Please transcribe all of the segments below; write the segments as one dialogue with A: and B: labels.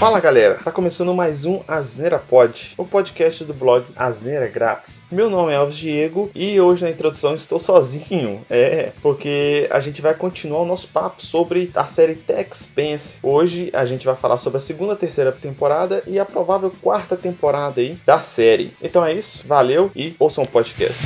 A: Fala galera, tá começando mais um Asneira Pod, o podcast do blog Asneira Grátis. Meu nome é Alves Diego e hoje na introdução estou sozinho, porque a gente vai continuar o nosso papo sobre a série The Expanse. Hoje a gente vai falar sobre a segunda, terceira temporada e a provável quarta temporada aí da série. Então é isso, valeu e ouçam o podcast.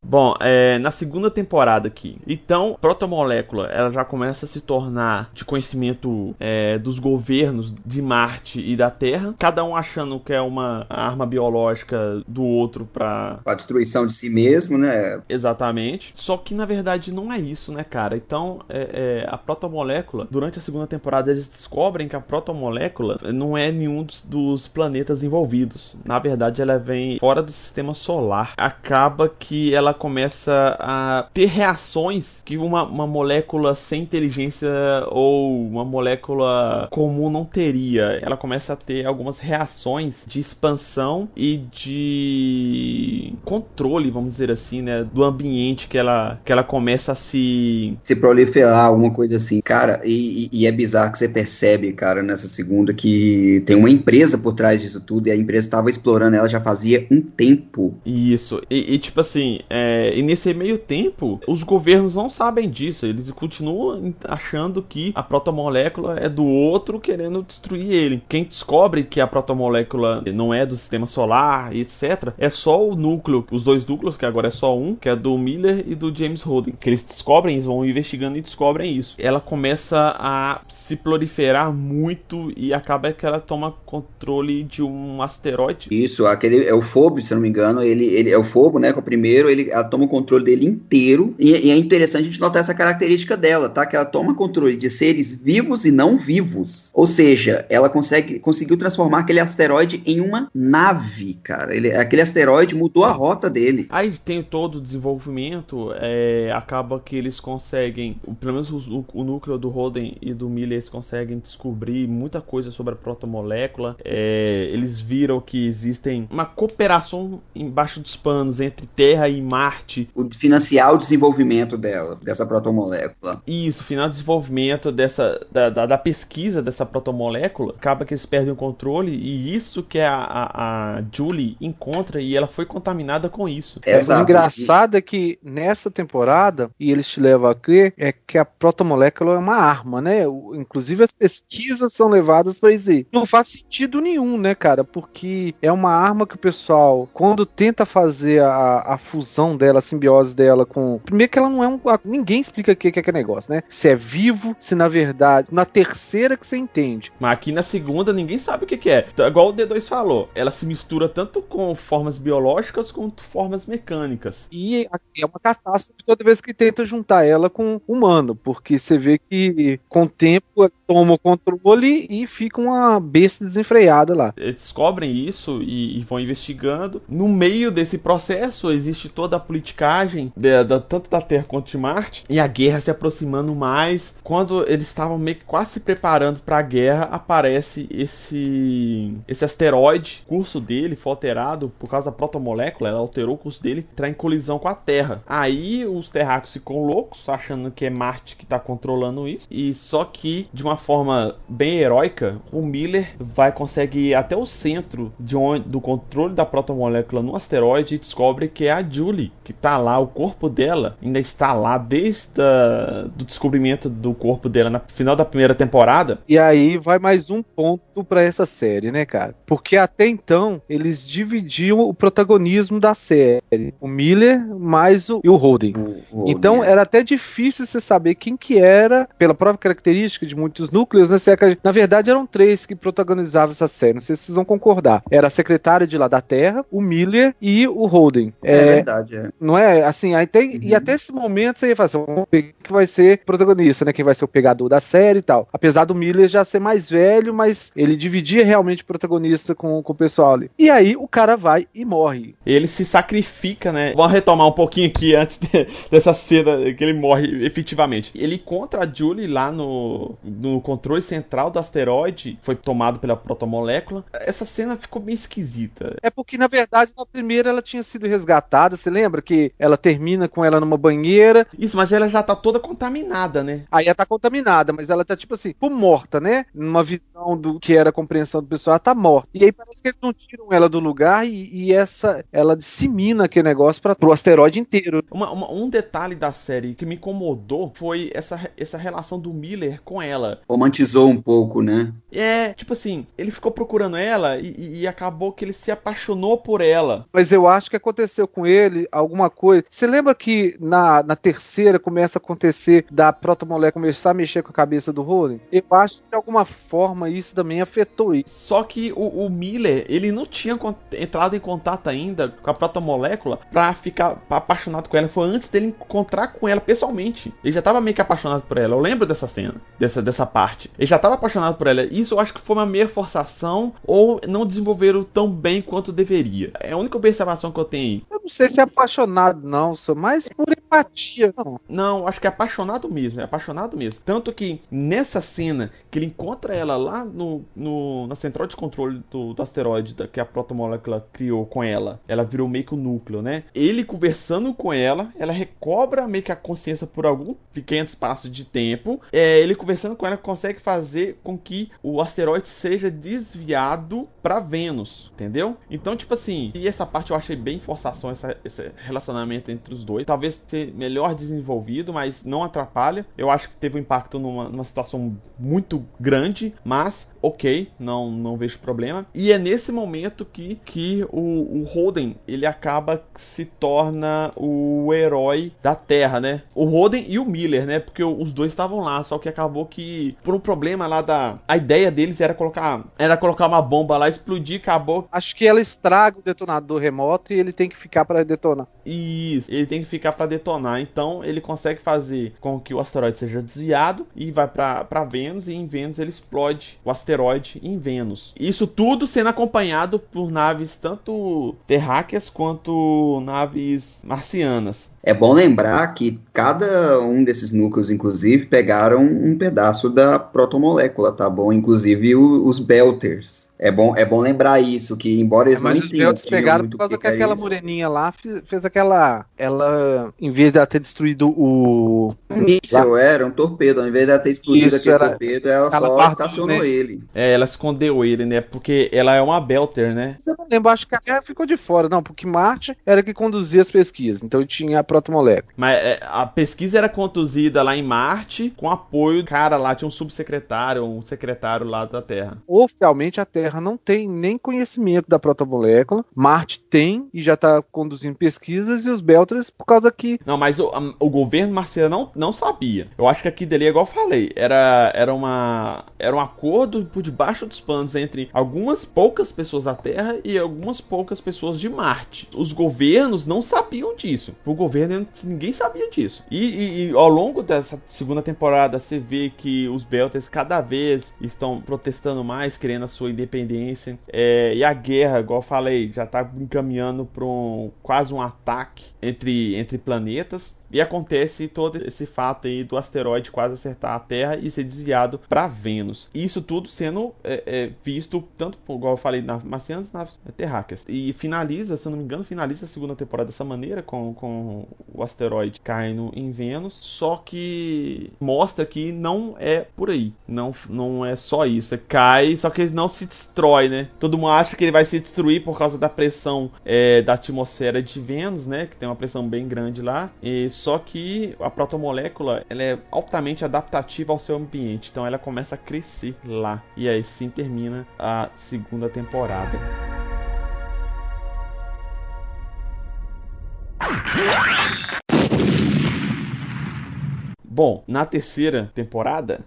A: Bom, na segunda temporada aqui, então, protomolécula, ela já começa a se tornar de conhecimento dos governos de Marte e da Terra, cada um achando que é uma arma biológica do outro para
B: a destruição de si mesmo, né?
A: Exatamente. Só que, na verdade, não é isso, né, cara? Então, a protomolécula, durante a segunda temporada, eles descobrem que a protomolécula não é nenhum dos planetas envolvidos. Na verdade, ela vem fora do sistema solar. Acaba que ela começa a ter reações que uma molécula sem inteligência ou uma molécula comum não teria. Ela começa a ter algumas reações de expansão e de controle, vamos dizer assim, né, do ambiente que ela começa a se
B: proliferar, alguma coisa assim. Cara, e é bizarro que você percebe, cara, nessa segunda, que tem uma empresa por trás disso tudo, e a empresa estava explorando ela já fazia um tempo.
A: Isso, e tipo assim, e nesse meio tempo, os governos não sabem disso, eles continuam achando que a protomolécula é do outro querendo destruir ele. Quem descobre que a protomolécula não é do sistema solar, etc., é só o núcleo, os dois núcleos, que agora é só um, que é do Miller e do James Holden, que eles descobrem, eles vão investigando e descobrem isso. Ela começa a se proliferar muito e acaba que ela toma controle de um asteroide.
B: Isso, aquele é o Fobo, se não me engano, ele é o Fobo, né, que é o primeiro, ela toma o controle dele inteiro, e é interessante a gente notar essa característica dela, tá, que ela toma controle de seres vivos e não vivos, ou seja, ela conseguiu transformar aquele asteroide em uma nave, cara, aquele asteroide mudou a rota dele.
A: Aí tem todo o desenvolvimento, acaba que eles conseguem, pelo menos o núcleo do Holden e do Miller, eles conseguem descobrir muita coisa sobre a protomolécula, eles viram que existem uma cooperação embaixo dos panos entre Terra e Marte.
B: Financiar o desenvolvimento dessa protomolécula.
A: Isso, final do desenvolvimento da pesquisa dessa protomolécula, acaba que eles perdem o controle, e isso que a Julie encontra, e ela foi contaminada com isso.
C: O engraçado é que nessa temporada, e eles te levam a crer, é que a protomolécula é uma arma, né? Inclusive as pesquisas são levadas para isso aí. Não faz sentido nenhum, né, cara? Porque é uma arma que o pessoal, quando tenta fazer a fusão dela, a simbiose dela com... Primeiro que ela não é ninguém explica o que é aquele negócio, né? Se é vivo, se na verdade... Na terceira que você entende.
A: Mas aqui na segunda ninguém sabe o que é. Então, igual o D2 falou, ela se mistura tanto com formas biológicas quanto formas mecânicas.
C: E é uma catástrofe toda vez que tenta juntar ela com humano, porque você vê que com o tempo toma o controle e fica uma besta desenfreada lá.
A: Eles descobrem isso e vão investigando. No meio desse processo existe toda a politicagem tanto da Terra quanto de Marte, e a guerra se aproximando mais. Quando eles estavam meio que quase se preparando para a guerra, aparece esse asteroide. O curso dele foi alterado por causa da protomolécula, ela alterou o curso dele, entrar em colisão com a Terra. Aí os terráqueos ficam loucos, achando que é Marte que está controlando isso, e só que de uma forma bem heróica, o Miller consegue ir até o centro do controle da protomolécula no asteroide e descobre que é a Julie que está lá. O corpo dela ainda está lá desde do descobrimento do corpo dela no final da primeira temporada.
C: E aí vai mais um ponto para essa série, né, cara? Porque até então eles dividiam o protagonismo da série, o Miller mais o Holden. Então era até difícil você saber quem que era, pela própria característica de muitos núcleos, né? Na verdade eram três que protagonizavam essa série, não sei se vocês vão concordar. Era a secretária de lá da Terra, o Miller e o Holden.
B: É verdade, é.
C: Não é? Assim, aí tem, e até esse momento você ia falar assim, vamos ver quem vai ser protagonista, né? Quem vai ser o pegador da série e tal. Apesar do Miller já ser mais velho, mas ele dividia realmente o protagonista com o pessoal ali. E aí o cara vai e morre.
A: Ele se sacrifica, né? Vamos retomar um pouquinho aqui antes dessa cena que ele morre efetivamente. Ele encontra a Julie lá no controle central do asteroide, foi tomado pela protomolécula. Essa cena ficou meio esquisita.
C: É porque, na verdade, na primeira ela tinha sido resgatada, você lembra? lembra que ela termina com ela numa banheira.
A: Isso, mas ela já tá toda contaminada, né?
C: Aí ela tá contaminada, mas ela tá tipo assim, tipo morta, né? Numa visão do que era a compreensão do pessoal, ela tá morta. E aí parece que eles não tiram ela do lugar ela dissemina aquele negócio pro asteroide inteiro.
A: Um detalhe da série que me incomodou foi essa relação do Miller com ela.
B: Romantizou um pouco, né?
A: Tipo assim, ele ficou procurando ela e acabou que ele se apaixonou por ela.
C: Mas eu acho que aconteceu com ele alguma coisa. Você lembra que na terceira começa a acontecer da protomolécula começar a mexer com a cabeça do Holden? Eu acho que de alguma forma isso também afetou isso.
A: Só que o Miller, ele não tinha entrado em contato ainda com a protomolécula pra ficar apaixonado com ela. Foi antes dele encontrar com ela pessoalmente. Ele já tava meio que apaixonado por ela. Eu lembro dessa cena, dessa parte. Ele já tava apaixonado por ela. Isso eu acho que foi uma meia forçação ou não desenvolveram tão bem quanto deveria. É a única observação que eu tenho aí.
C: Eu não sei se é apaixonado, não, sou mais por empatia.
A: Não, acho que é apaixonado mesmo. Tanto que nessa cena que ele encontra ela lá na central de controle do asteroide que a protomolécula criou com ela. Ela virou meio que o núcleo, né? Ele conversando com ela recobra meio que a consciência por algum pequeno espaço de tempo. Ele conversando com ela consegue fazer com que o asteroide seja desviado para Vênus, entendeu? Então, tipo assim, e essa parte eu achei bem forçação, esse relacionamento entre os dois. Talvez ser melhor desenvolvido, mas não atrapalha. Eu acho que teve um impacto numa situação muito grande, mas ok, não vejo problema. E é nesse momento que o Holden, ele acaba se torna o herói da Terra, né? O Holden e o Miller, né? Porque os dois estavam lá, só que acabou que por um problema lá a ideia deles era colocar uma bomba lá, explodir, acabou.
C: Acho que ela estraga o detonador remoto e ele tem que ficar para detonar.
A: Isso, ele tem que ficar para detonar. Então ele consegue fazer com que o asteroide seja desviado e vai para Vênus, e em Vênus ele explode o asteroide em Vênus. Isso tudo sendo acompanhado por naves tanto terráqueas quanto naves marcianas.
B: É bom lembrar que cada um desses núcleos, inclusive, pegaram um pedaço da protomolécula, tá bom? Inclusive os Belters. É bom lembrar isso, que embora eles não
C: mas os Belters pegaram por causa que aquela
B: isso,
C: moreninha lá fez aquela... Ela, em vez de ela ter destruído o...
B: Um míssil, era um torpedo. Ao invés de ela ter explodido
C: Isso,
B: aquele torpedo, ela só estacionou
C: né?
B: ele.
A: Ela escondeu ele, né? Porque ela é uma Belter, né?
C: Eu não lembro, acho que a Terra ficou de fora. Não, porque Marte era que conduzia as pesquisas. Então tinha a protomolécula.
A: Mas a pesquisa era conduzida lá em Marte com apoio do cara lá, tinha um subsecretário, um secretário lá da Terra.
C: Oficialmente a Terra não tem nem conhecimento da protomolécula. Marte tem e já está conduzindo pesquisas, e os Belters, por causa que...
A: Não, mas o governo marciano não sabia. Eu acho que aqui dali, igual eu falei, era um acordo por debaixo dos panos entre algumas poucas pessoas da Terra e algumas poucas pessoas de Marte. Os governos não sabiam disso. O governo, ninguém sabia disso. E ao longo dessa segunda temporada, você vê que os Belters cada vez estão protestando mais, querendo a sua independência. E a guerra, igual eu falei, já está encaminhando para quase um ataque entre planetas. E acontece todo esse fato aí do asteroide quase acertar a Terra e ser desviado para Vênus. Isso tudo sendo visto, tanto, igual eu falei, nas marcianas e nas terráqueas. E finaliza, se eu não me engano, a segunda temporada dessa maneira, com o asteroide caindo em Vênus. Só que mostra que não é por aí. Não é só isso. Cai, só que ele não se destrói, né? Todo mundo acha que ele vai se destruir por causa da pressão da atmosfera de Vênus, né? Que tem uma pressão bem grande lá. Só que a protomolécula, ela é altamente adaptativa ao seu ambiente. Então ela começa a crescer lá. E aí sim termina a segunda temporada. Bom, na terceira temporada,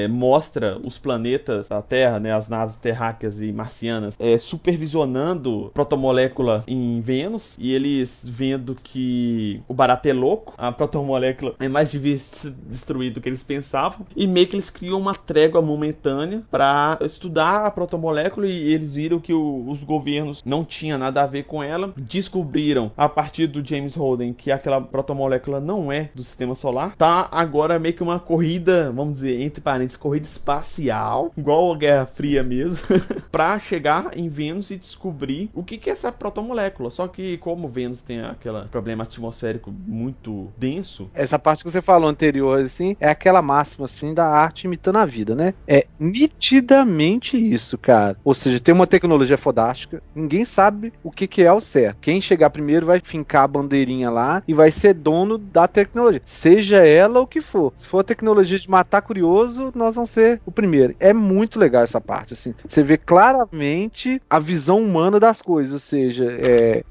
A: mostra os planetas da Terra, né, as naves terráqueas e marcianas, supervisionando a protomolécula em Vênus, e eles vendo que o barato é louco, a protomolécula é mais difícil de destruir do que eles pensavam, e meio que eles criam uma trégua momentânea para estudar a protomolécula, e eles viram que os governos não tinham nada a ver com ela, descobriram a partir do James Holden que aquela protomolécula não é do sistema solar, tá agora meio que uma corrida, vamos dizer, entre parênteses, corrida espacial, igual a Guerra Fria mesmo, pra chegar em Vênus e descobrir o que é essa protomolécula. Só que como Vênus tem aquele problema atmosférico muito denso...
C: Essa parte que você falou anterior, assim, é aquela máxima, assim, da arte imitando a vida, né? É nitidamente isso, cara. Ou seja, tem uma tecnologia fodástica, ninguém sabe o que é o certo. Quem chegar primeiro vai fincar a bandeirinha lá e vai ser dono da tecnologia, seja ela o que for. Se for a tecnologia de matar curioso, nós vamos ser o primeiro. É muito legal essa parte, assim. Você vê claramente a visão humana das coisas, ou seja,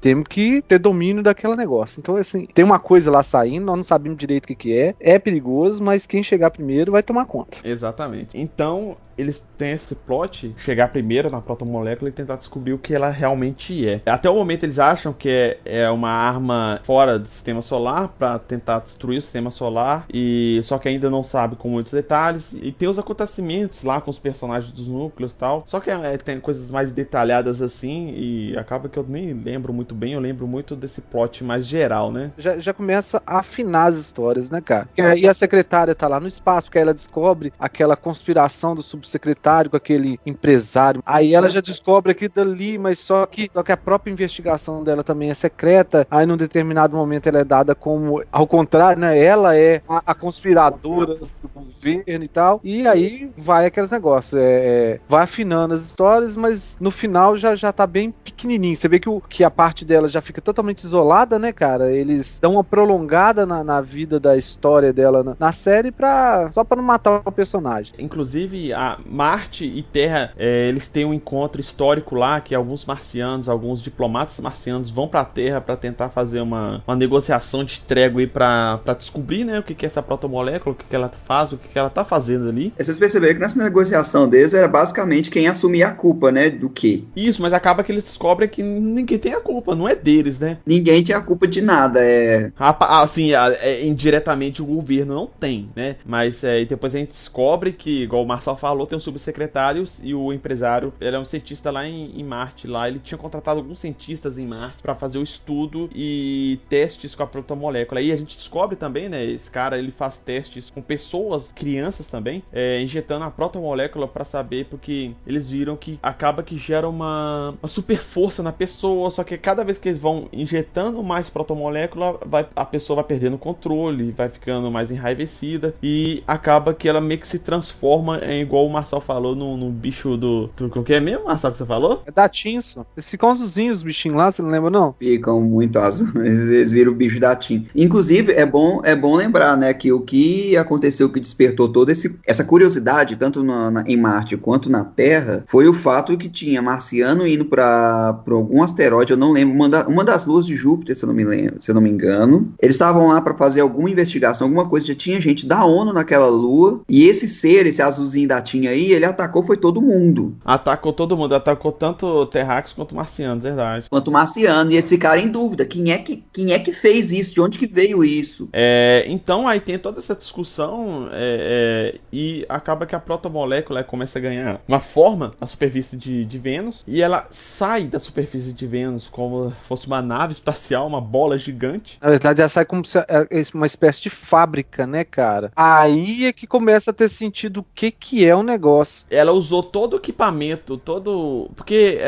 C: temos que ter domínio daquele negócio. Então, assim, tem uma coisa lá saindo, nós não sabemos direito o que é perigoso, mas quem chegar primeiro vai tomar conta.
A: Exatamente. Então, eles têm esse plot, chegar primeiro na protomolécula e tentar descobrir o que ela realmente é. Até o momento eles acham que é uma arma fora do sistema solar para tentar destruir o sistema solar, e só que ainda não sabe com muitos detalhes. E tem os acontecimentos lá com os personagens dos núcleos e tal, só que tem coisas mais detalhadas assim, e acaba que eu nem lembro muito bem, eu lembro muito desse plot mais geral, né?
C: Já começa a afinar as histórias, né, cara? E aí a secretária tá lá no espaço, porque aí ela descobre aquela conspiração do subsecretário com aquele empresário. Aí ela já descobre aquilo dali, mas só que a própria investigação dela também é secreta. Aí num determinado momento ela é dada como, ao contrário, né? Ela é a conspiradora do governo e tal. E aí vai aqueles negócios. Vai afinando as histórias, mas no final já tá bem pequenininho. Você vê que a parte dela já fica totalmente isolada, né, cara? Eles dão uma prolongada na vida da história dela na série só pra não matar o personagem.
A: Inclusive, a Marte e Terra, eles têm um encontro histórico lá, que alguns marcianos, alguns diplomatas marcianos vão pra Terra pra tentar fazer uma negociação de trégua aí pra descobrir, né, o que é essa protomolécula, o que ela faz, o que ela tá fazendo ali.
B: Vocês perceberam que nessa negociação deles era basicamente quem assumia a culpa, né, do quê?
A: Isso, mas acaba que eles descobrem que ninguém tem a culpa, não é deles, né?
B: Ninguém tinha a culpa de nada,
A: Assim, indiretamente o governo não tem, né? Mas depois a gente descobre que, igual o Marcel falou, tem um subsecretário e o empresário, ele é um cientista lá em Marte, lá ele tinha contratado alguns cientistas em Marte para fazer o estudo e testes com a protomolécula. E a gente descobre também, né, esse cara, ele faz testes com pessoas, crianças também, injetando a protomolécula para saber, porque eles viram que acaba que gera uma super força na pessoa, só que cada vez que eles vão injetando mais protomolécula, a pessoa vai perdendo o controle, vai ficando mais enraivecida e acaba que ela meio que se transforma em, igual o Marcel falou, no bicho do como que é mesmo, Marcel, que você falou?
C: É da Tinso. Eles ficam azulzinhos, os bichinhos lá, você não lembra, não?
B: Ficam muito azul. Eles viram o bicho da Tim. Inclusive, é bom lembrar, né, que o que aconteceu que despertou toda essa curiosidade, tanto em Marte quanto na Terra, foi o fato que tinha marciano indo para algum asteroide, eu não lembro, uma das luas de Júpiter, se eu não me engano. Eles estavam lá para fazer alguma investigação, alguma coisa, já tinha gente da ONU naquela lua, e esse azulzinho da Tim aí, ele foi todo mundo.
A: Atacou todo mundo, atacou tanto terráqueos quanto marcianos, verdade.
B: Quanto marciano, e eles ficaram em dúvida, quem é que fez isso, de onde que veio isso?
A: Então aí tem toda essa discussão e acaba que a protomolécula começa a ganhar uma forma na superfície de Vênus, e ela sai da superfície de Vênus como se fosse uma nave espacial, uma bola gigante.
C: Na verdade, ela sai como se uma espécie de fábrica, né, cara? Aí é que começa a ter sentido o que é o negócio.
A: Ela usou todo o equipamento, porque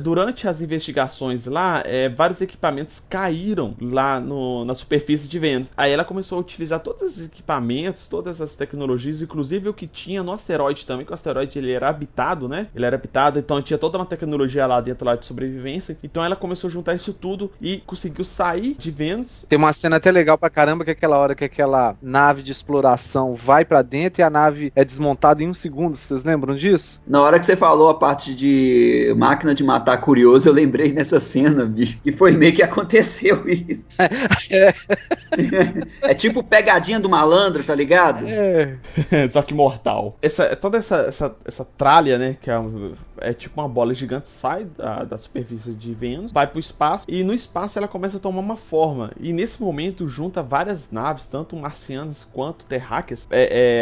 A: durante as investigações lá, vários equipamentos caíram lá na superfície de Vênus. Aí ela começou a utilizar todos esses equipamentos, todas as tecnologias, inclusive o que tinha no asteroide também, que o asteroide ele era habitado, né? Ele era habitado, então tinha toda uma tecnologia lá dentro lá de sobrevivência. Então ela começou a juntar isso tudo e conseguiu sair de Vênus.
C: Tem uma cena até legal pra caramba, que é aquela hora que aquela nave de exploração vai pra dentro e a nave é desmontada em 1 segundo. Vocês lembram disso?
B: Na hora que você falou a parte de máquina de matar curioso, eu lembrei nessa cena, bicho. E foi meio que aconteceu isso. É tipo pegadinha do malandro, tá ligado?
A: Só que mortal. Toda essa tralha, né, que é tipo uma bola gigante, sai da superfície de Vênus, vai pro espaço, e no espaço ela começa a tomar uma forma. E nesse momento junta várias naves, tanto marcianas quanto terráqueas,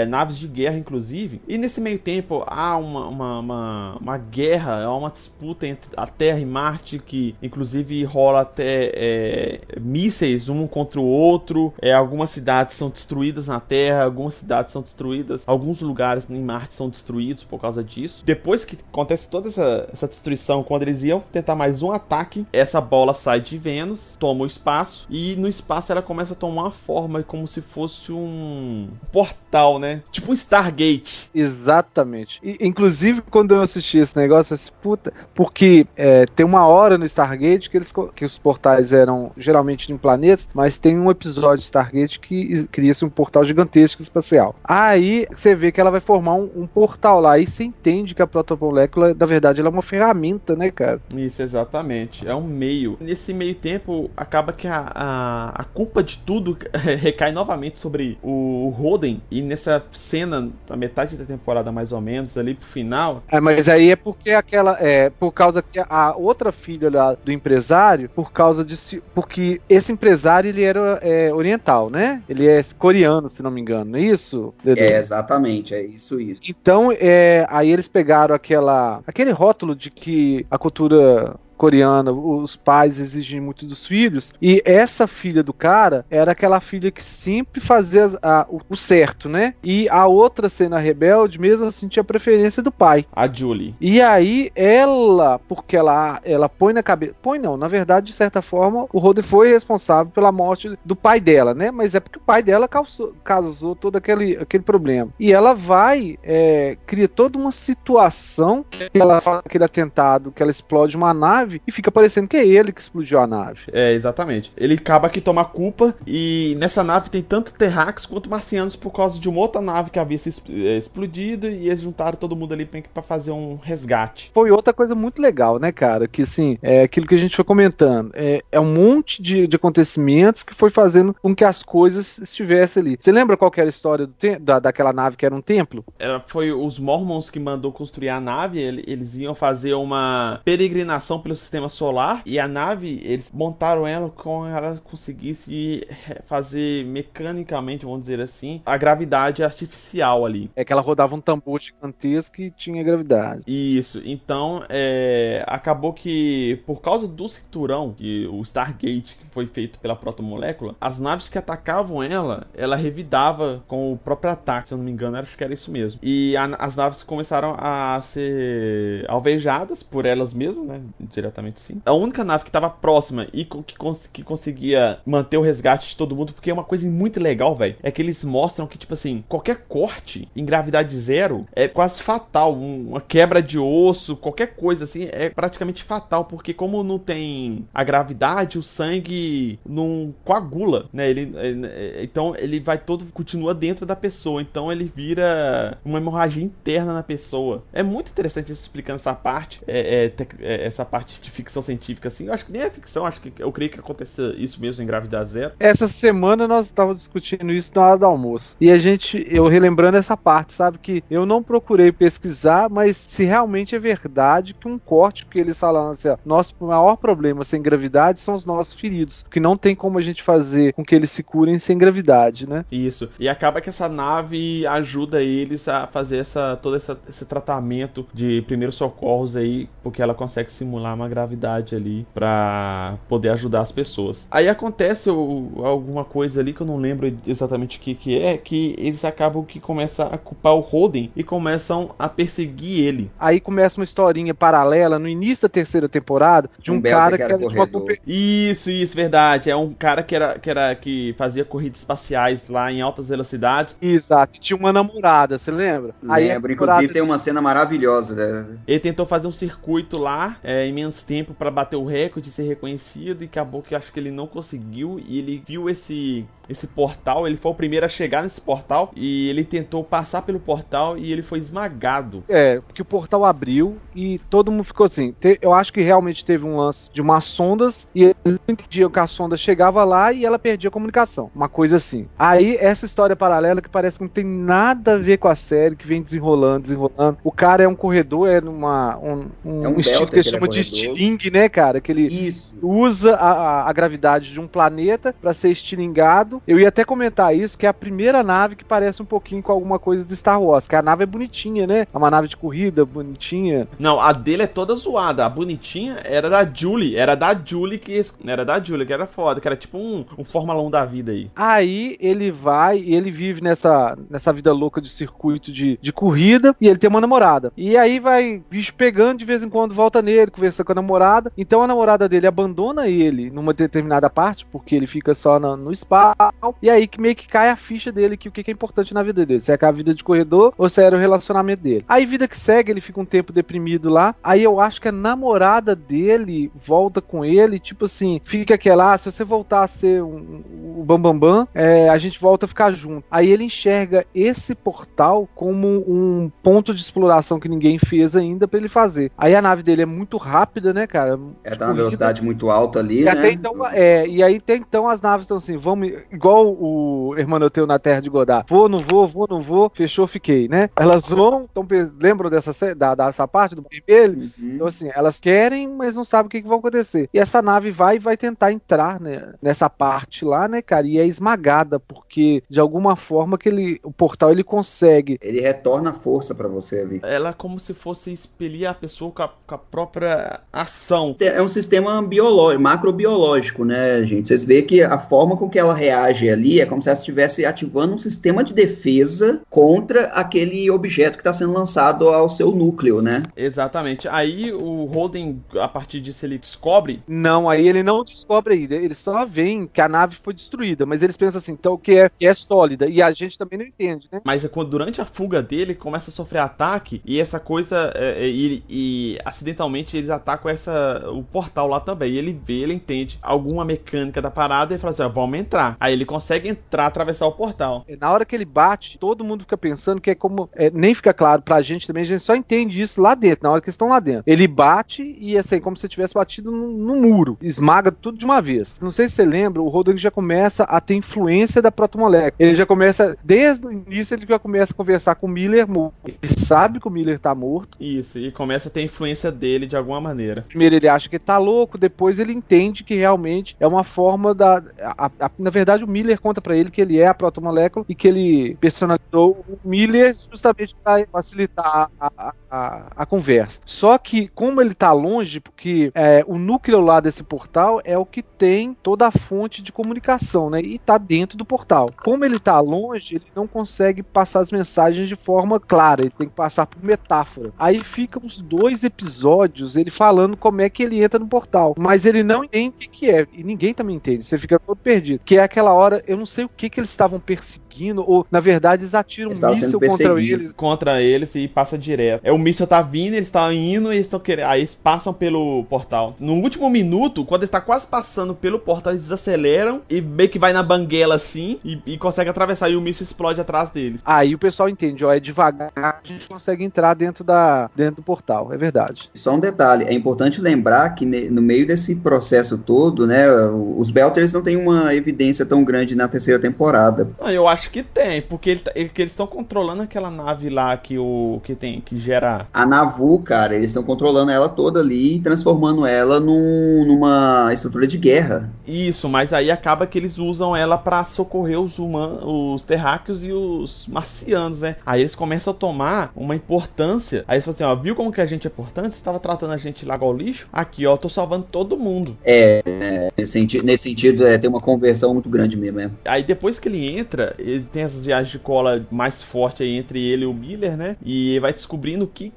A: naves de guerra inclusive. E nesse meio tempo há uma guerra, há uma disputa entre a Terra e Marte, que inclusive rola até mísseis um contra o outro. Algumas cidades são destruídas na Terra, algumas cidades são destruídas, alguns lugares em Marte são destruídos por causa disso. Depois que acontece toda essa destruição, quando eles iam tentar mais um ataque, essa bola sai de Vênus, toma o espaço, e no espaço ela começa a tomar uma forma como se fosse um portal, né? Tipo um Stargate.
C: Exatamente. E, inclusive, quando eu assisti esse negócio, eu disse, puta, porque tem uma hora no Stargate que os portais eram geralmente em planetas, mas tem um episódio de Stargate que cria-se um portal gigantesco espacial. Aí você vê que ela vai formar um portal lá, e você entende que a protomolécula, na verdade, ela é uma ferramenta, né, cara?
A: Isso, exatamente. É um meio. Nesse meio tempo, acaba que a culpa de tudo recai novamente sobre o Holden, e nessa cena, na metade da temporada mais ou menos, ali pro final...
C: mas aí é porque por causa que a outra filha lá do empresário, porque esse empresário, ele era oriental, né? Ele é coreano, se não me engano, não é isso, Dedê?
B: Exatamente, é isso.
C: Então, aí eles pegaram aquele rótulo de que a cultura coreana, os pais exigem muito dos filhos, e essa filha do cara era aquela filha que sempre fazia o certo, né? E a outra cena rebelde, mesmo assim, tinha preferência do pai.
A: A Julie.
C: E aí, porque ela põe na cabeça... Põe não, na verdade, de certa forma, o Holden foi responsável pela morte do pai dela, né? Mas é porque o pai dela causou todo aquele problema. E ela cria toda uma situação que ela faz aquele atentado, que ela explode uma nave, e fica parecendo que é ele que explodiu a nave.
A: Exatamente. Ele acaba que toma a culpa, e nessa nave tem tanto terráqueos quanto marcianos, por causa de uma outra nave que havia se explodido, e eles juntaram todo mundo ali pra fazer um resgate.
C: Foi outra coisa muito legal, né, cara? Que, assim, aquilo que a gente foi comentando. É um monte de acontecimentos que foi fazendo com que as coisas estivessem ali. Você lembra qual que era a história daquela nave que era um templo?
A: Foi os Mormons que mandou construir a nave. Eles iam fazer uma peregrinação pelo sistema solar, e a nave, eles montaram ela com ela conseguisse fazer mecanicamente, vamos dizer assim, a gravidade artificial ali.
C: É que ela rodava um tambor gigantesco e tinha gravidade.
A: Isso, então acabou que, por causa do cinturão, o Stargate, que foi feito pela protomolécula, as naves que atacavam ela revidava com o próprio ataque, se eu não me engano, acho que era isso mesmo. E as naves começaram a ser alvejadas por elas mesmas, né? Diretamente sim. A única nave que estava próxima e que conseguia manter o resgate de todo mundo, porque é uma coisa muito legal, velho, é que eles mostram que, tipo assim, qualquer corte em gravidade zero é quase fatal. Uma quebra de osso, qualquer coisa assim, é praticamente fatal, porque como não tem a gravidade, o sangue não coagula, né? Então ele vai continua dentro da pessoa, então ele vira uma hemorragia interna na pessoa. É muito interessante isso, explicando essa parte, essa parte de ficção científica, assim. Eu acho que nem é ficção, eu creio que aconteça isso mesmo em gravidade zero.
C: Essa semana nós estávamos discutindo isso na hora do almoço, e eu relembrando essa parte, sabe, que eu não procurei pesquisar, mas se realmente é verdade que um corte que eles falam assim, ó, nosso maior problema sem gravidade são os nossos feridos, que não tem como a gente fazer com que eles se curem sem gravidade, né?
A: Isso, e acaba que essa nave ajuda eles a fazer todo esse tratamento de primeiros socorros aí, porque ela consegue simular uma gravidade ali pra poder ajudar as pessoas. Aí acontece alguma coisa ali que eu não lembro exatamente o que é, que eles acabam que começam a culpar o Holden e começam a perseguir ele.
C: Aí começa uma historinha paralela no início da terceira temporada de um cara que era de uma
A: Isso, verdade. É um cara que fazia corridas espaciais lá em altas velocidades.
C: Exato, tinha uma namorada, você lembra?
B: Lembro, inclusive tem uma cena maravilhosa, né?
A: Ele tentou fazer um circuito lá em menos tempo para bater o recorde e ser reconhecido, e acabou que acho que ele não conseguiu, e ele viu esse portal, ele foi o primeiro a chegar nesse portal, e ele tentou passar pelo portal e ele foi esmagado.
C: Porque o portal abriu e todo mundo ficou assim, eu acho que realmente teve um lance de umas sondas, e eles entendiam que a sonda chegava lá e ela perdia a comunicação, uma coisa assim. Aí essa história paralela que parece que não tem nada a ver com a série, que vem desenrolando, o cara é um corredor, um estilo que eles chamam de estilingue, né, cara, que ele usa a gravidade de um planeta para ser estilingado Eu ia até comentar isso, que é a primeira nave que parece um pouquinho com alguma coisa do Star Wars, que a nave é bonitinha, né? É uma nave de corrida, bonitinha.
A: Não, a dele é toda zoada. A bonitinha era da Julie. Era da Julie que era foda, que era tipo um Fórmula 1 da vida aí.
C: Aí ele vai e ele vive nessa vida louca de circuito de corrida, e ele tem uma namorada. E aí vai bicho pegando, de vez em quando volta nele, conversa com a namorada. Então a namorada dele abandona ele numa determinada parte, porque ele fica só no spa. E aí que meio que cai a ficha dele, que o que é importante na vida dele. Se é a vida de corredor ou se era o relacionamento dele. Aí vida que segue, ele fica um tempo deprimido lá. Aí eu acho que a namorada dele volta com ele, tipo assim, fica aquela, se você voltar a ser o Bambambam, a gente volta a ficar junto. Aí ele enxerga esse portal como um ponto de exploração que ninguém fez ainda pra ele fazer. Aí a nave dele é muito rápida, né, cara?
B: Tá uma velocidade muito alta ali,
C: e
B: né?
C: Até então, e aí até então as naves estão assim, vamos, igual o Hermanoteu na Terra de Godard. Vou, não vou, fechou, fiquei, né? Elas vão, lembram dessa parte do vermelho?
B: Uhum.
C: Então assim, elas querem, mas não sabem o que vai acontecer. E essa nave vai tentar entrar, né, nessa parte lá, né, cara? E é esmagada, porque de alguma forma o portal ele consegue.
B: Ele retorna a força pra você ali.
A: Ela é como se fosse expelir a pessoa com a própria ação.
B: É um sistema macrobiológico, né, gente? Vocês veem que a forma com que ela reage ali é como se ela estivesse ativando um sistema de defesa contra aquele objeto que está sendo lançado ao seu núcleo, né?
A: Exatamente. Aí o Holden, a partir disso, ele descobre...
C: Não, aí ele não descobre ainda. Eles só veem que a nave foi destruída, mas eles pensam assim, então que é sólida. E a gente também não entende, né?
A: Mas durante a fuga dele, começa a sofrer ataque, e essa coisa, e acidentalmente eles atacam o portal lá também. E ele entende alguma mecânica da parada e fala assim, vamos entrar. Aí ele consegue entrar, atravessar o portal.
C: Na hora que ele bate, todo mundo fica pensando que é como... nem fica claro pra gente também, a gente só entende isso lá dentro, na hora que eles estão lá dentro. Ele bate e assim, como se tivesse batido no muro. Esmaga tudo de uma vez. Não sei se você lembra, o Holden já começa a ter influência da protomolécula. Ele já começa, desde o início, ele já começa a conversar com o Miller morto. Ele sabe que o Miller tá morto.
A: Isso, e começa a ter influência dele de alguma maneira.
C: Primeiro ele acha que tá louco, depois ele entende que realmente é uma forma na verdade o Miller conta pra ele que ele é a protomolécula e que ele personalizou o Miller justamente para facilitar a conversa. Só que como ele tá longe, porque o núcleo lá desse portal é o que tem toda a fonte de comunicação, né? E tá dentro do portal. Como ele tá longe, ele não consegue passar as mensagens de forma clara, ele tem que passar por metáfora. Aí ficam uns 2 episódios ele falando como é que ele entra no portal, mas ele não entende o que é, e ninguém também entende, você fica todo perdido. Que é aquela hora, eu não sei o que eles estavam perseguindo, ou na verdade eles atiram um míssil
A: contra eles e passa direto. O míssil tá vindo, eles estão indo e eles estão querendo. Aí eles passam pelo portal. No último minuto, quando eles estão quase passando pelo portal, eles desaceleram e meio que vai na banguela assim e consegue atravessar e o míssil explode atrás deles.
C: Aí o pessoal entende, é devagar, a gente consegue entrar dentro do portal, é verdade.
B: Só um detalhe, é importante lembrar que no meio desse processo todo, né, os Belters não têm uma evidência tão grande na terceira temporada.
A: Eu acho que tem, porque eles estão controlando aquela nave lá que gera...
B: A Navu, cara, eles estão controlando ela toda ali e transformando ela numa estrutura de guerra.
A: Isso, mas aí acaba que eles usam ela pra socorrer os terráqueos e os marcianos, né? Aí eles começam a tomar uma importância. Aí eles falam assim, viu como que a gente é importante? Você estava tratando a gente lá igual lixo? Aqui, tô salvando todo mundo.
B: Nesse sentido, tem uma conversão muito grande mesmo, né?
A: Aí depois que ele entra, ele tem essas viagens de cola mais fortes aí entre ele e o Miller, né? E vai descobrindo o que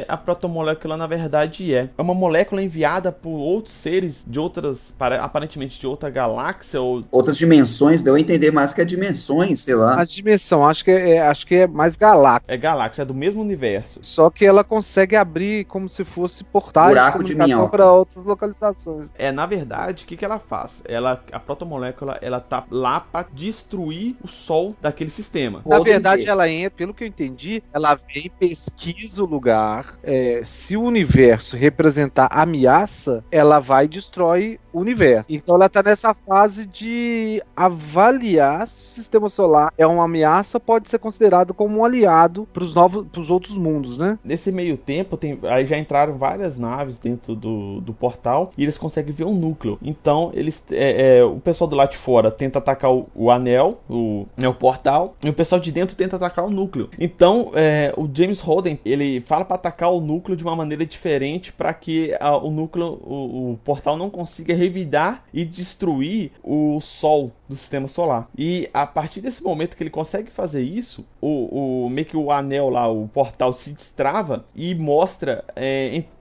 A: a protomolécula na verdade é. É uma molécula enviada por outros seres de outras, aparentemente de outra galáxia ou...
B: Outras dimensões, deu a entender mais que é dimensões, sei lá.
C: A dimensão, acho que é mais galáxia.
A: É galáxia, é do mesmo universo.
C: Só que ela consegue abrir como se fosse portais
B: buraco de minhoca
C: para outras localizações.
A: Na verdade, o que ela faz? A protomolécula, ela tá lá para destruir o Sol daquele sistema.
C: Na verdade, ela entra, pelo que eu entendi, ela vem, pesquisa o lugar. Se o universo representar ameaça, ela vai e destrói o universo. Então ela tá nessa fase de avaliar se o sistema solar é uma ameaça ou pode ser considerado como um aliado pros outros mundos, né?
A: Nesse meio tempo, aí já entraram várias naves dentro do portal e eles conseguem ver um núcleo. Então, o pessoal do lado de fora tenta atacar o anel, o portal, e o pessoal de dentro tenta atacar o núcleo. Então, o James Holden, ele fala para atacar o núcleo de uma maneira diferente para que o núcleo, o portal não consiga revidar e destruir o Sol do sistema solar. E a partir desse momento que ele consegue fazer isso, meio que o anel lá, o portal se destrava e mostra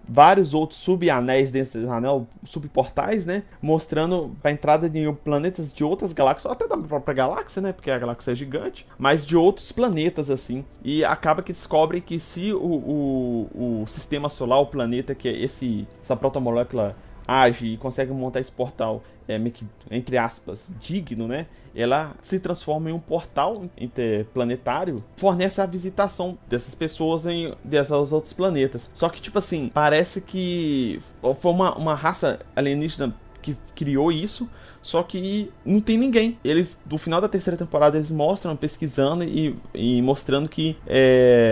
A: vários outros subanéis dentro desse anel, subportais, né? Mostrando a entrada de planetas de outras galáxias, até da própria galáxia, né? Porque a galáxia é gigante, mas de outros planetas, assim. E acaba que descobrem que se o sistema solar, o planeta, que é essa protomolécula age e consegue montar esse portal, meio que, entre aspas, digno, né? Ela se transforma em um portal interplanetário, fornece a visitação dessas pessoas desses outros planetas. Só que, tipo assim, parece que foi uma raça alienígena que criou isso, só que não tem ninguém. Eles, no final da terceira temporada, eles mostram, pesquisando e mostrando que,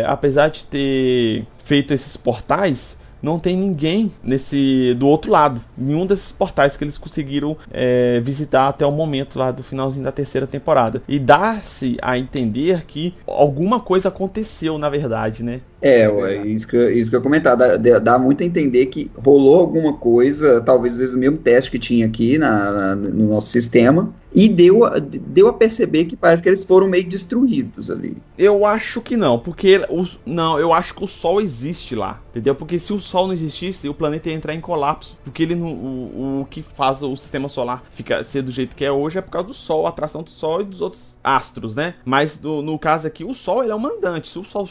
A: apesar de ter feito esses portais, não tem ninguém do outro lado. Nenhum desses portais que eles conseguiram visitar até o momento lá do finalzinho da terceira temporada. E dá-se a entender que alguma coisa aconteceu, na verdade, né?
B: Isso que eu ia comentar. Dá muito a entender que rolou alguma coisa, talvez às vezes o mesmo teste que tinha aqui no nosso sistema, e deu a perceber que parece que eles foram meio destruídos ali.
A: Eu acho que não, porque eu acho que o Sol existe lá, entendeu? Porque se o Sol não existisse, o planeta ia entrar em colapso, porque o que faz o sistema solar ser do jeito que é hoje é por causa do Sol, a atração do Sol e dos outros astros, né? Mas no caso aqui, o Sol ele é o mandante. Se o Sol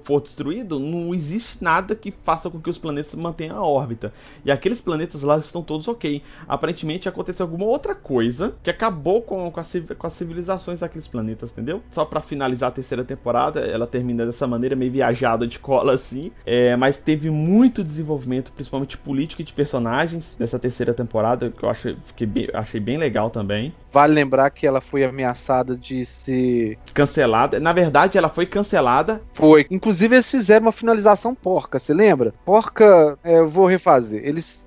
A: for destruído, não existe nada que faça com que os planetas mantenham a órbita. E aqueles planetas lá estão todos ok. Aparentemente aconteceu alguma outra coisa que acabou com as civilizações daqueles planetas, entendeu? Só pra finalizar a terceira temporada, ela termina dessa maneira, meio viajada de cola assim. Mas teve muito desenvolvimento, principalmente político e de personagens, dessa terceira temporada, que eu achei bem legal também.
C: Vale lembrar que ela foi ameaçada de ser
A: cancelada. Na verdade, ela foi cancelada.
C: Foi. Inclusive, eles fizeram uma finalização porca, você lembra? Porca, eu vou refazer.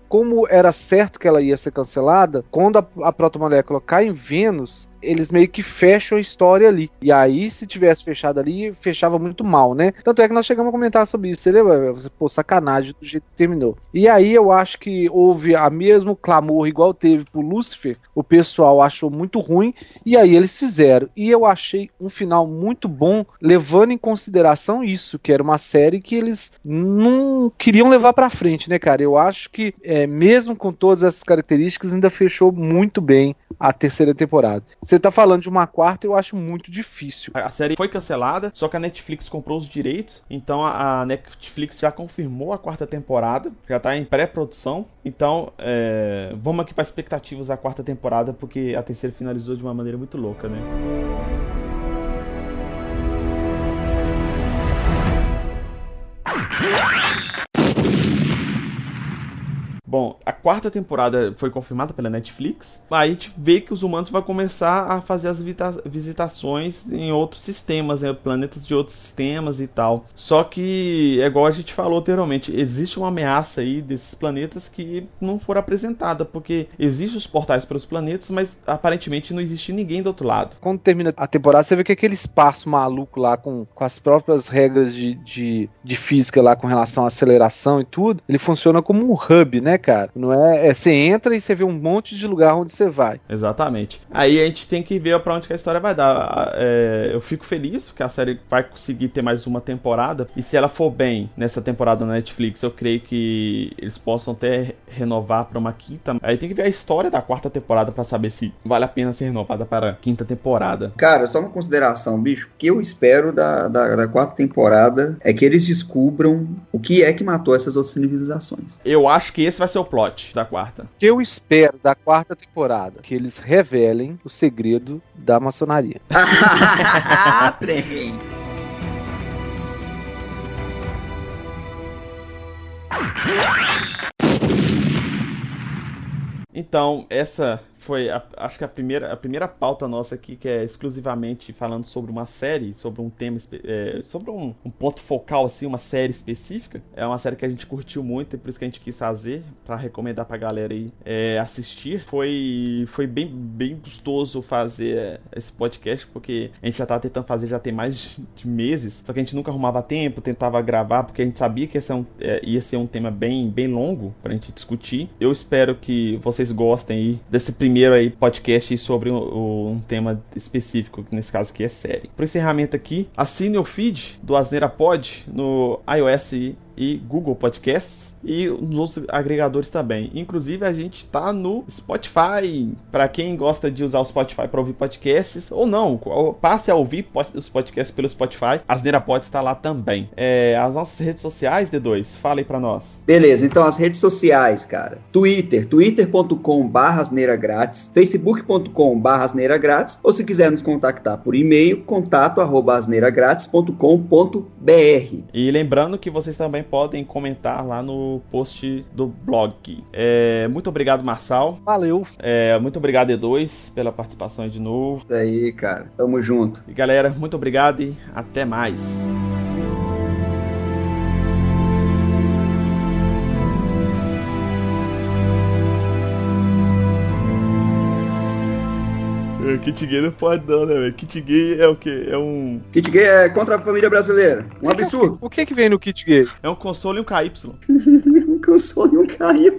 C: Como era certo que ela ia ser cancelada, quando a protomolécula cai em Vênus, eles meio que fecham a história ali. E aí, se tivesse fechado ali, fechava muito mal, né? Tanto é que nós chegamos a comentar sobre isso, você lembra? Pô, sacanagem do jeito que terminou. E aí, eu acho que houve a mesmo clamor, igual teve pro Lúcifer, o pessoal achou muito ruim, e aí eles fizeram. E eu achei um final muito bom, levando em consideração isso, que era uma série que eles não queriam levar pra frente, né, cara? Eu acho que, mesmo com todas essas características, ainda fechou muito bem a terceira temporada. Você tá falando de uma quarta, eu acho muito difícil.
A: A série foi cancelada, só que a Netflix comprou os direitos, então a Netflix já confirmou a quarta temporada, já tá em pré-produção, então vamos aqui para expectativas da quarta temporada, porque a terceira finalizou de uma maneira muito louca, né? Bom, a quarta temporada foi confirmada pela Netflix. Aí a gente vê que os humanos vão começar a fazer as visitações em outros sistemas, né? Planetas de outros sistemas e tal. Só que, igual a gente falou anteriormente, existe uma ameaça aí desses planetas que não foram apresentada, porque existem os portais para os planetas, mas aparentemente não existe ninguém do outro lado.
C: Quando termina a temporada, você vê que aquele espaço maluco lá, com as próprias regras de física lá com relação à aceleração e tudo, ele funciona como um hub, né, cara? Não você entra e você vê um monte de lugar onde você vai.
A: Exatamente. Aí a gente tem que ver pra onde que a história vai dar. Eu fico feliz que a série vai conseguir ter mais uma temporada, e se ela for bem nessa temporada na Netflix, eu creio que eles possam até renovar pra uma quinta. Aí tem que ver a história da quarta temporada pra saber se vale a pena ser renovada para a quinta temporada.
B: Cara, só uma consideração, bicho, o que eu espero da quarta temporada é que eles descubram o que é que matou essas outras civilizações.
A: Eu acho que esse vai ser o plot da quarta.
C: O que eu espero da quarta temporada? Que eles revelem o segredo da maçonaria.
B: Trem.
A: Então, essa foi, acho que a primeira pauta nossa aqui, que é exclusivamente falando sobre uma série, sobre um tema, sobre um ponto focal, assim, uma série específica. É uma série que a gente curtiu muito e por isso que a gente quis fazer, pra recomendar pra galera aí assistir. Foi bem gostoso fazer esse podcast, porque a gente já tava tentando fazer já tem mais de meses, só que a gente nunca arrumava tempo, tentava gravar, porque a gente sabia que ia ser um tema bem longo pra gente discutir. Eu espero que vocês gostem aí desse primeiro aí podcast sobre um tema específico, que nesse caso aqui é série. Pro encerramento aqui, assine o feed do Asneira Pod no iOS e Google Podcasts e nos outros agregadores também. Inclusive a gente tá no Spotify, para quem gosta de usar o Spotify para ouvir podcasts, ou não, passe a ouvir os podcasts pelo Spotify. Asneira Pod está lá também. As nossas redes sociais, D2, fala aí pra nós.
B: Beleza, então as redes sociais, cara. twitter.com/asneiragrátis, facebook.com/asneiragrátis, ou se quiser nos contactar por e-mail, contato@asneiragrátis.com.br.
A: E lembrando que vocês também podem comentar lá no post do blog. Muito obrigado, Marçal.
C: Valeu.
A: Muito obrigado, E2, pela participação aí de novo.
B: Isso aí, cara. Tamo junto.
A: E galera, muito obrigado e até mais. Kit gay não pode não, né, velho? Kit gay é o quê?
B: Kit gay é contra a família brasileira. Um absurdo.
C: O que vem no kit gay?
A: É um console e um KY.
B: Um console e um KY.